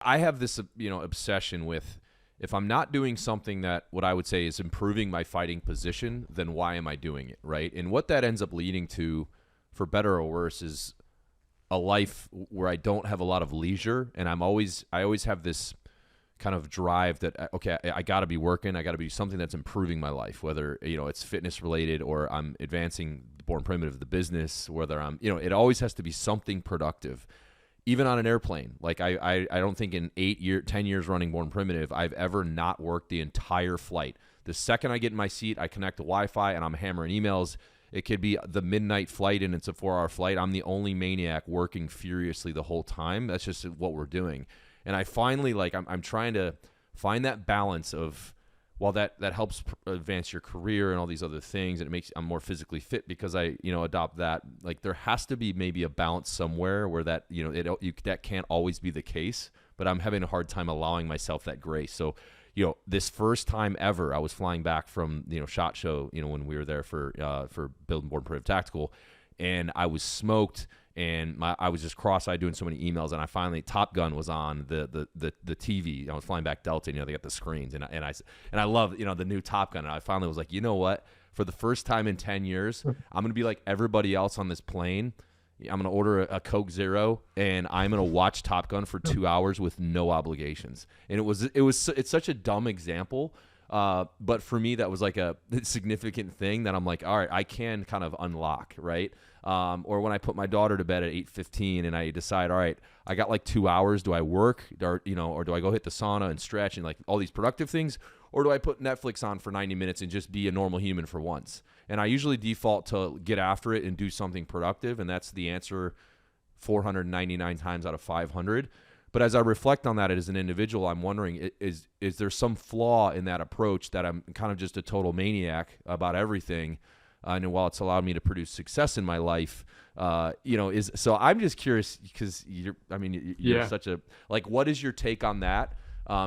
I have this, obsession with, if I'm not doing something that what I would say is improving my fighting position, then why am I doing it, right? And what that ends up leading to, for better or worse, is a life where I don't have a lot of leisure, and I always have this kind of drive that, okay, I got to be working, I got to be something that's improving my life, whether it's fitness related or I'm advancing Born Primitive, the business, whether I'm it always has to be something productive. Even on an airplane, like I don't think in 10 years running Born Primitive, I've ever not worked the entire flight. The second I get in my seat, I connect to Wi-Fi and I'm hammering emails. It could be the midnight flight and it's a 4-hour flight. I'm the only maniac working furiously the whole time. That's just what we're doing. And I finally, I'm trying to find that balance of, while that helps advance your career and all these other things, and it makes I'm more physically fit because I adopt that. Like, there has to be maybe a balance somewhere where that that can't always be the case. But I'm having a hard time allowing myself that grace. So, this first time ever, I was flying back from SHOT Show, when we were there for Building Born Primitive Tactical, and I was smoked. And I was just cross-eyed doing so many emails, and I finally, Top Gun was on the TV. I was flying back Delta, and they got the screens, and I love the new Top Gun. And I finally was like, you know what? For the first time in 10 years, I'm gonna be like everybody else on this plane. I'm gonna order a Coke Zero, and I'm gonna watch Top Gun for 2 hours with no obligations. And it's such a dumb example. But for me, that was like a significant thing that I'm like, all right, I can kind of unlock, right? Or when I put my daughter to bed at 8:15 and I decide, all right, I got like 2 hours. Do I work, or do I go hit the sauna and stretch and like all these productive things, or do I put Netflix on for 90 minutes and just be a normal human for once? And I usually default to get after it and do something productive, and that's the answer 499 times out of 500. But as I reflect on that as an individual, I'm wondering, is there some flaw in that approach that I'm kind of just a total maniac about everything? And while it's allowed me to produce success in my life, so I'm just curious, because you're such a, like, what is your take on that?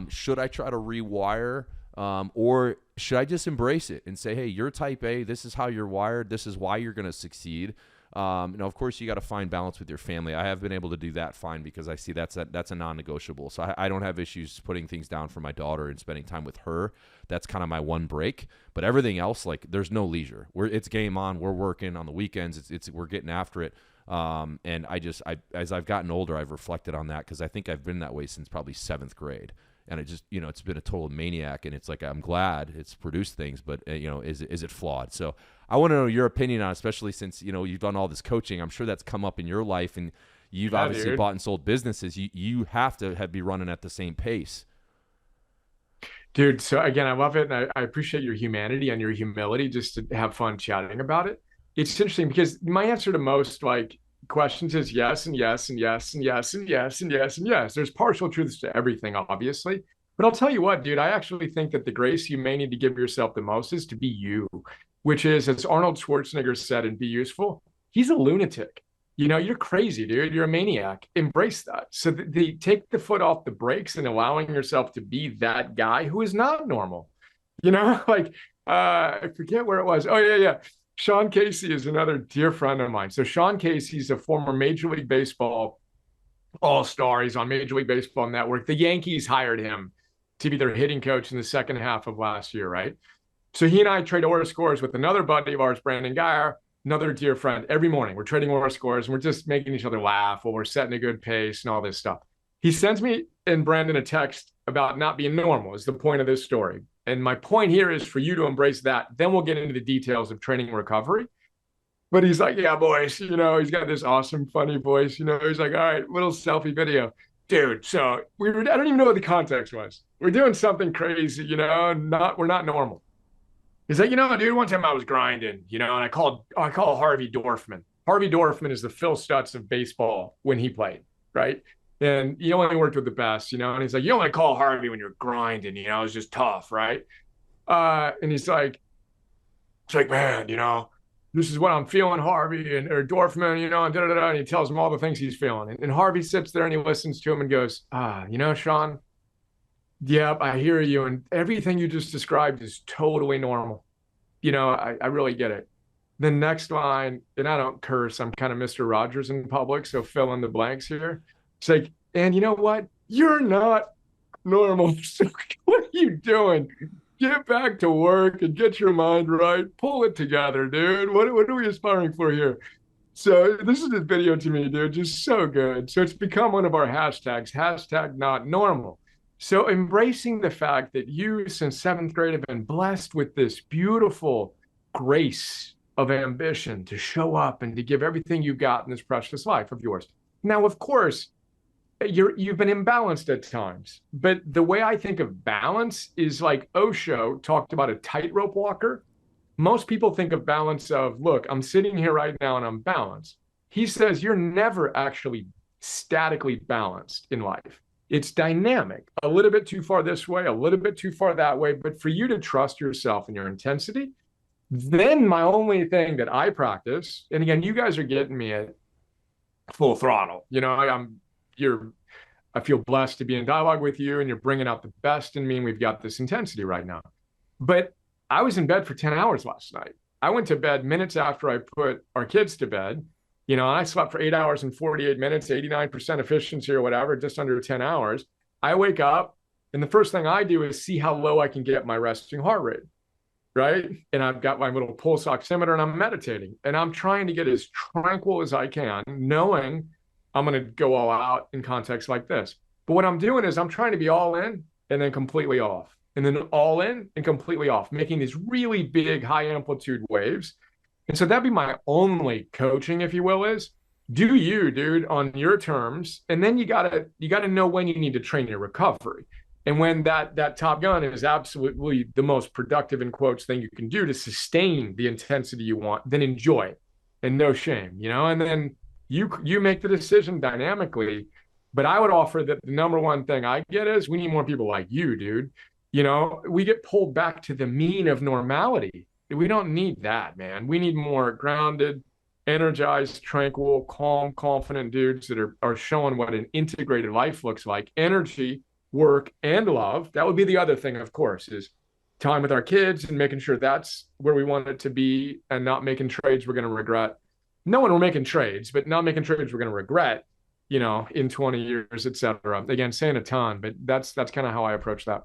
Should I try to rewire, or should I just embrace it and say, hey, you're type A, this is how you're wired, this is why you're going to succeed. Of course, you got to find balance with your family. I have been able to do that fine because I see that's a non-negotiable. So I don't have issues putting things down for my daughter and spending time with her. That's kind of my one break. But everything else, like, there's no leisure. It's game on. We're working on the weekends. We're getting after it. And as I've gotten older, I've reflected on that, because I think I've been that way since probably 7th grade. And it just, it's been a total maniac, and it's like, I'm glad it's produced things, but is it flawed? So I want to know your opinion on it, especially since, you've done all this coaching. I'm sure that's come up in your life, and you've obviously bought and sold businesses. You have to be running at the same pace. Dude, so again, I love it. And I appreciate your humanity and your humility just to have fun chatting about it. It's interesting because my answer to most like questions is yes and yes and yes and yes and yes and yes and yes. There's partial truths to everything, obviously. But I'll tell you what, dude, I actually think that the grace you may need to give yourself the most is to be you, which is, as Arnold Schwarzenegger said in Be Useful, he's a lunatic. You're crazy, dude. You're a maniac. Embrace that. So take the foot off the brakes and allowing yourself to be that guy who is not normal. Like, I forget where it was. Oh, yeah, yeah. Sean Casey is another dear friend of mine. So Sean Casey's a former Major League Baseball all-star. He's on Major League Baseball Network. The Yankees hired him to be their hitting coach in the second half of last year, right? So he and I trade aura scores with another buddy of ours, Brandon Geyer, another dear friend. Every morning we're trading aura scores, and we're just making each other laugh while we're setting a good pace and all this stuff. He sends me and Brandon a text about not being normal is the point of this story. And my point here is for you to embrace that. Then we'll get into the details of training and recovery. But he's like, yeah, boys, he's got this awesome, funny voice. He's like, all right, little selfie video. Dude, so I don't even know what the context was. We're doing something crazy, we're not normal. He's like, dude, one time I was grinding, and I call Harvey Dorfman. Harvey Dorfman is the Phil Stutz of baseball when he played, right? And he only worked with the best, and he's like, you only call Harvey when you're grinding, it's just tough, right? And he's like, it's like, man, this is what I'm feeling, Harvey, or Dorfman, and da-da-da-da, and he tells him all the things he's feeling. And Harvey sits there and he listens to him and goes, Sean, yep, I hear you. And everything you just described is totally normal. I really get it. The next line, and I don't curse, I'm kind of Mr. Rogers in public, so fill in the blanks here. It's like, and you know what? You're not normal. So what are you doing? Get back to work and get your mind right. Pull it together, dude. What are we aspiring for here? So this is this video to me, dude, just so good. So it's become one of our hashtags, hashtag not normal. So embracing the fact that you, since seventh grade, have been blessed with this beautiful grace of ambition to show up and to give everything you've got in this precious life of yours. Now, of course, you've been imbalanced at times, but the way I think of balance is like Osho talked about a tightrope walker. Most people think of balance of, look, I'm sitting here right now and I'm balanced. He says you're never actually statically balanced in life. It's dynamic, a little bit too far this way, a little bit too far that way. But for you to trust yourself and your intensity, then my only thing that I practice, and again, you guys are getting me at full throttle. You're I feel blessed to be in dialogue with you, and you're bringing out the best in me, and we've got this intensity right now. But I was in bed for 10 hours last night. I went to bed minutes after I put our kids to bed. I slept for 8 hours and 48 minutes, 89% efficiency or whatever, just under 10 hours. I wake up, and the first thing I do is see how low I can get my resting heart rate, right? And I've got my little pulse oximeter and I'm meditating. And I'm trying to get as tranquil as I can, knowing I'm going to go all out in contexts like this. But what I'm doing is I'm trying to be all in and then completely off, and then all in and completely off, making these really big high amplitude waves. And so that'd be my only coaching, if you will, is do you, dude, on your terms. And then you gotta know when you need to train your recovery. And when that Top Gun is absolutely the most productive, in quotes, thing you can do to sustain the intensity you want, then enjoy it and no shame, and then you make the decision dynamically. But I would offer that the number one thing I get is we need more people like you, dude. We get pulled back to the mean of normality. We don't need that, man. We need more grounded, energized, tranquil, calm, confident dudes that are showing what an integrated life looks like. Energy, work, and love. That would be the other thing, of course, is time with our kids and making sure that's where we want it to be, and not making trades we're going to regret. No one we're making trades, but not making trades we're going to regret, in 20 years, et cetera. Again, saying a ton, but that's kind of how I approach that.